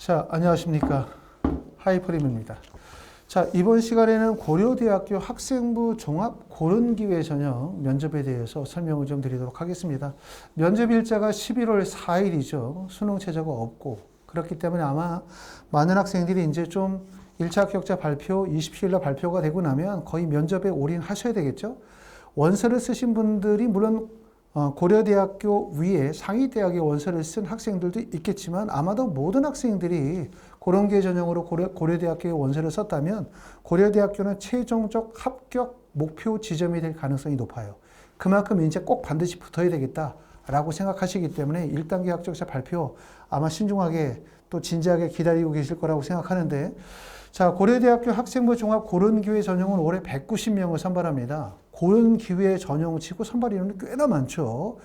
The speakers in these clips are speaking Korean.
자, 안녕하십니까. 하이퍼림입니다. 자, 이번 시간에는 고려대학교 학생부 종합 고른기회 전형 면접에 대해서 설명을 좀 드리도록 하겠습니다. 면접 일자가 11월 4일이죠. 수능 최저가 없고, 그렇기 때문에 아마 많은 학생들이 이제 좀 1차 합격자 발표 27일날 발표가 되고 나면 거의 면접에 올인하셔야 되겠죠. 원서를 쓰신 분들이 물론 고려대학교 위에 상위대학의 원서를 쓴 학생들도 있겠지만 아마도 모든 학생들이 고른기회 전형으로 고려대학교의 원서를 썼다면 고려대학교는 최종적 합격 목표 지점이 될 가능성이 높아요. 그만큼 이제 꼭 반드시 붙어야 되겠다라고 생각하시기 때문에 1단계 합격자 발표 아마 신중하게 또 진지하게 기다리고 계실 거라고 생각하는데, 자, 고려대학교 학생부 종합 고른기회 전형은 올해 190명을 선발합니다. 고른기회 전형치고 선발 인원이 꽤나 많죠.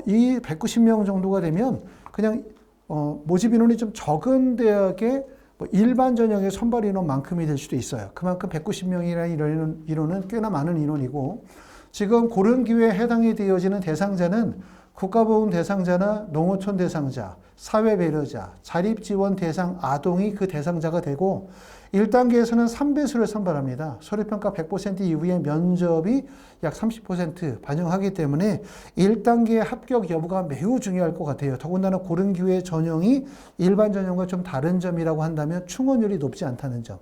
이 190명 정도가 되면 그냥 모집 인원이 좀 적은 대학의 일반 전형의 선발 인원만큼이 될 수도 있어요. 그만큼 190명이라는 인원은 꽤나 많은 인원이고, 지금 고른기회에 해당이 되어지는 대상자는 국가보험 대상자나 농어촌 대상자, 사회배려자, 자립지원 대상 아동이 그 대상자가 되고, 1단계에서는 3배수를 선발합니다. 서류평가 100% 이후에 면접이 약 30% 반영하기 때문에 1단계 합격 여부가 매우 중요할 것 같아요. 더군다나 고른기회 전형이 일반 전형과 좀 다른 점이라고 한다면 충원율이 높지 않다는 점.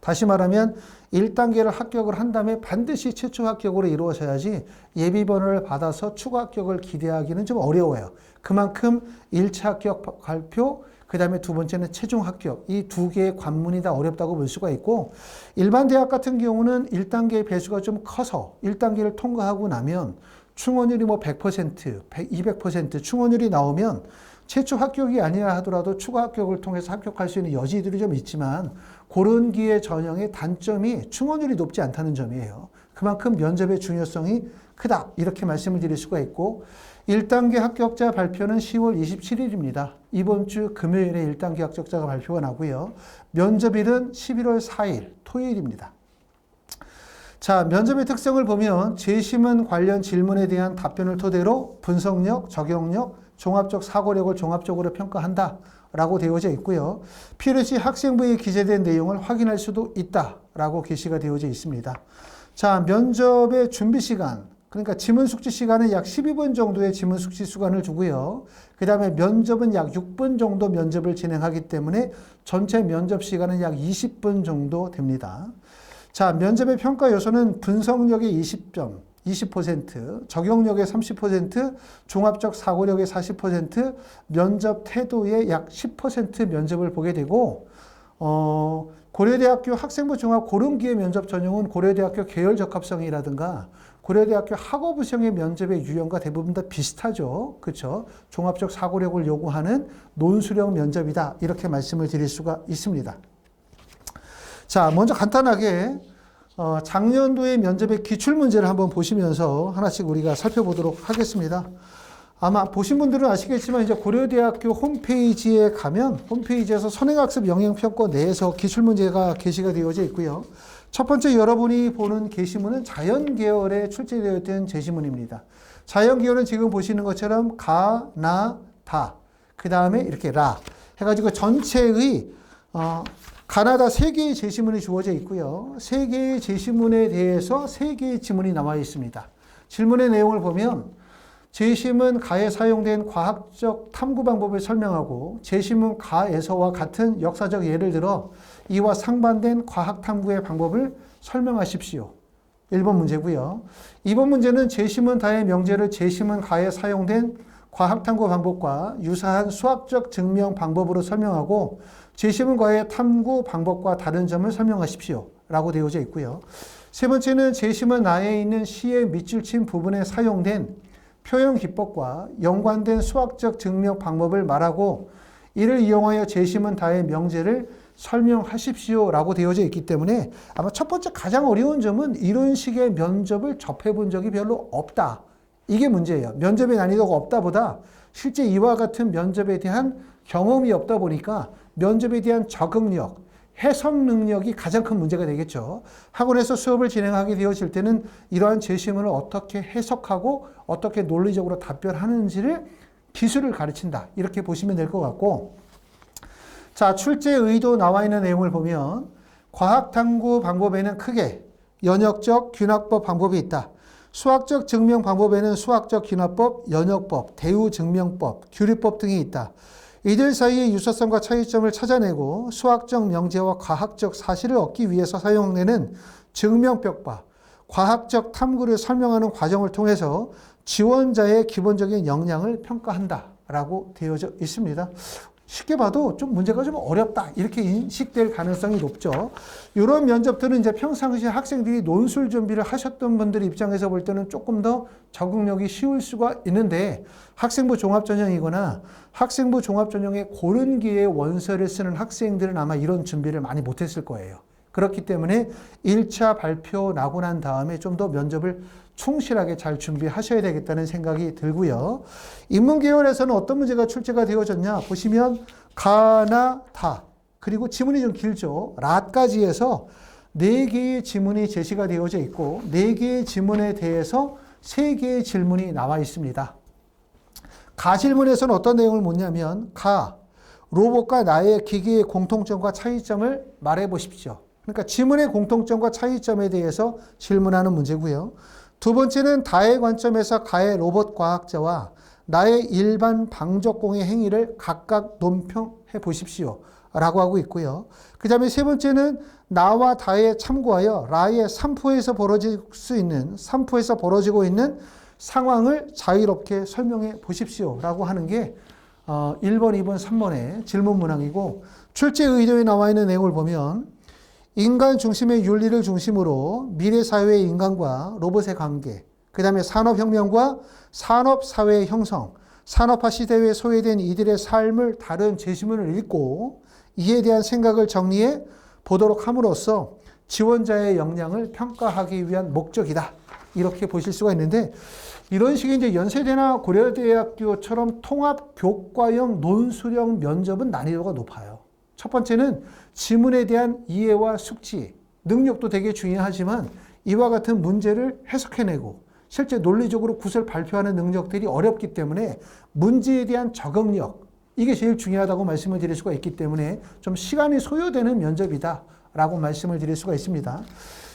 다시 말하면 1단계를 합격을 한 다음에 반드시 최초 합격으로 이루어져야지 예비번호를 받아서 추가 합격을 기대하기는 좀 어려워요. 그만큼 1차 합격 발표, 그 다음에 두 번째는 최종 합격, 이 두 개의 관문이 다 어렵다고 볼 수가 있고, 일반 대학 같은 경우는 1단계의 배수가 좀 커서 1단계를 통과하고 나면 충원율이 100%, 200% 충원율이 나오면 최초 합격이 아니라 하더라도 추가 합격을 통해서 합격할 수 있는 여지들이 좀 있지만, 고른기회 전형의 단점이 충원율이 높지 않다는 점이에요. 그만큼 면접의 중요성이 크다, 이렇게 말씀을 드릴 수가 있고, 1단계 합격자 발표는 10월 27일입니다. 이번 주 금요일에 1단계 합격자가 발표가 나고요. 면접일은 11월 4일 토요일입니다. 자, 면접의 특성을 보면 재심은 관련 질문에 대한 답변을 토대로 분석력, 적용력, 종합적 사고력을 종합적으로 평가한다 라고 되어져 있고요. 필요시 학생부에 기재된 내용을 확인할 수도 있다 라고 게시가 되어져 있습니다. 자, 면접의 준비 시간, 그러니까 지문 숙지 시간은 약 12분 정도의 지문 숙지 시간을 두고요. 그 다음에 면접은 약 6분 정도 면접을 진행하기 때문에 전체 면접 시간은 약 20분 정도 됩니다. 자, 면접의 평가 요소는 분석력의 20점, 20%, 적용력의 30%, 종합적 사고력의 40%, 면접 태도의 약 10% 면접을 보게 되고, 고려대학교 학생부 종합 고른기회 면접 전형은 고려대학교 계열 적합성이라든가 고려대학교 학업부 시험의 면접의 유형과 대부분 다 비슷하죠. 그렇죠? 종합적 사고력을 요구하는 논술형 면접이다, 이렇게 말씀을 드릴 수가 있습니다. 자, 먼저 간단하게 작년도의 면접의 기출문제를 한번 보시면서 하나씩 우리가 살펴보도록 하겠습니다. 아마 보신 분들은 아시겠지만 이제 고려대학교 홈페이지에 가면 홈페이지에서 선행학습 영역평가 내에서 기출문제가 게시가 되어져 있고요. 첫 번째 여러분이 보는 게시문은 자연계열에 출제되어 있던 제시문입니다. 자연계열은 지금 보시는 것처럼 가, 나, 다, 그 다음에 이렇게 라 해가지고 전체의 가나다 3개의 제시문이 주어져 있고요. 3개의 제시문에 대해서 3개의 지문이 나와 있습니다. 질문의 내용을 보면 제시문 가에 사용된 과학적 탐구 방법을 설명하고 제시문 가에서와 같은 역사적 예를 들어 이와 상반된 과학 탐구의 방법을 설명하십시오. 1번 문제고요. 2번 문제는 제시문 다의 명제를 제시문 가에 사용된 과학 탐구 방법과 유사한 수학적 증명 방법으로 설명하고 제시문 가의 탐구 방법과 다른 점을 설명하십시오 라고 되어져 있고요. 세 번째는 제시문 나에 있는 시의 밑줄 친 부분에 사용된 표현 기법과 연관된 수학적 증명 방법을 말하고 이를 이용하여 제시문 다의 명제를 설명하십시오 라고 되어져 있기 때문에 아마 첫 번째 가장 어려운 점은 이런 식의 면접을 접해본 적이 별로 없다, 이게 문제예요. 면접의 난이도가 없다 보다 실제 이와 같은 면접에 대한 경험이 없다 보니까 면접에 대한 적응력, 해석 능력이 가장 큰 문제가 되겠죠. 학원에서 수업을 진행하게 되어질 때는 이러한 제시문을 어떻게 해석하고 어떻게 논리적으로 답변하는지를 기술을 가르친다, 이렇게 보시면 될 것 같고, 자, 출제 의도 나와 있는 내용을 보면 과학탐구 방법에는 크게 연역적 균합법 방법이 있다. 수학적 증명 방법에는 수학적 균합법, 연역법, 대우증명법, 규律법 등이 있다. 이들 사이의 유사성과 차이점을 찾아내고 수학적 명제와 과학적 사실을 얻기 위해서 사용되는 증명벽과 과학적 탐구를 설명하는 과정을 통해서 지원자의 기본적인 역량을 평가한다라고 되어져 있습니다. 쉽게 봐도 좀 문제가 좀 어렵다 이렇게 인식될 가능성이 높죠. 이런 면접들은 이제 평상시에 학생들이 논술 준비를 하셨던 분들 입장에서 볼 때는 조금 더 적응력이 쉬울 수가 있는데 학생부 종합전형이거나 학생부 종합전형의 고른 기회의 원서를 쓰는 학생들은 아마 이런 준비를 많이 못했을 거예요. 그렇기 때문에 1차 발표 나고 난 다음에 좀 더 면접을 충실하게 잘 준비하셔야 되겠다는 생각이 들고요. 인문계열에서는 어떤 문제가 출제가 되어졌냐 보시면 가나 다 그리고 지문이 좀 길죠. 라까지 해서 4개의 지문이 제시가 되어져 있고 4개의 지문에 대해서 3개의 질문이 나와 있습니다. 가 질문에서는 어떤 내용을 묻냐면 가, 로봇과 나의 기기의 공통점과 차이점을 말해 보십시오. 그러니까 지문의 공통점과 차이점에 대해서 질문하는 문제고요. 두 번째는 다의 관점에서 가의 로봇 과학자와 나의 일반 방적공의 행위를 각각 논평해 보십시오. 라고 하고 있고요. 그 다음에 세 번째는 나와 다에 참고하여 라의 3포에서 벌어지고 있는 상황을 자유롭게 설명해 보십시오. 라고 하는 게 1번, 2번, 3번의 질문 문항이고 출제 의도에 나와 있는 내용을 보면 인간 중심의 윤리를 중심으로 미래 사회의 인간과 로봇의 관계, 그 다음에 산업혁명과 산업사회의 형성, 산업화 시대에 소외된 이들의 삶을 다룬 제시문을 읽고 이에 대한 생각을 정리해 보도록 함으로써 지원자의 역량을 평가하기 위한 목적이다. 이렇게 보실 수가 있는데 이런 식의 이제 연세대나 고려대학교처럼 통합 교과형 논술형 면접은 난이도가 높아요. 첫 번째는 지문에 대한 이해와 숙지, 능력도 되게 중요하지만 이와 같은 문제를 해석해내고 실제 논리적으로 구설 발표하는 능력들이 어렵기 때문에 문제에 대한 적응력, 이게 제일 중요하다고 말씀을 드릴 수가 있기 때문에 좀 시간이 소요되는 면접이다 라고 말씀을 드릴 수가 있습니다.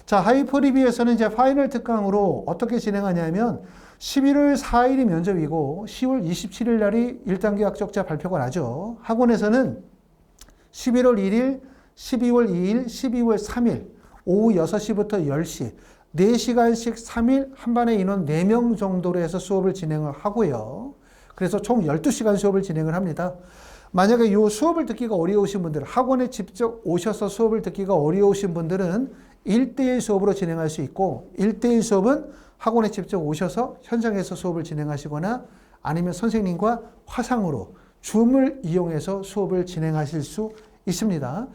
자, 하이퍼리뷰에서는 이제 파이널 특강으로 어떻게 진행하냐면 11월 4일이 면접이고 10월 27일 날이 1단계 합격자 발표가 나죠. 학원에서는 11월 1일, 12월 2일, 12월 3일 오후 6시부터 10시 4시간씩 3일 한 반의 인원 4명 정도로 해서 수업을 진행을 하고요. 그래서 총 12시간 수업을 진행을 합니다. 만약에 이 수업을 듣기가 어려우신 분들, 학원에 직접 오셔서 수업을 듣기가 어려우신 분들은 1대1 수업으로 진행할 수 있고 1대1 수업은 학원에 직접 오셔서 현장에서 수업을 진행하시거나 아니면 선생님과 화상으로 줌을 이용해서 수업을 진행하실 수 있습니다.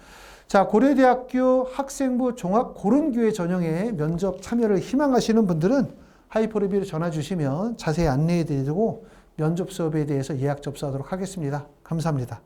자, 고려대학교 학생부 종합 고른기회 전형에 면접 참여를 희망하시는 분들은 하이퍼리뷰로 전화 주시면 자세히 안내해 드리고 면접 수업에 대해서 예약 접수하도록 하겠습니다. 감사합니다.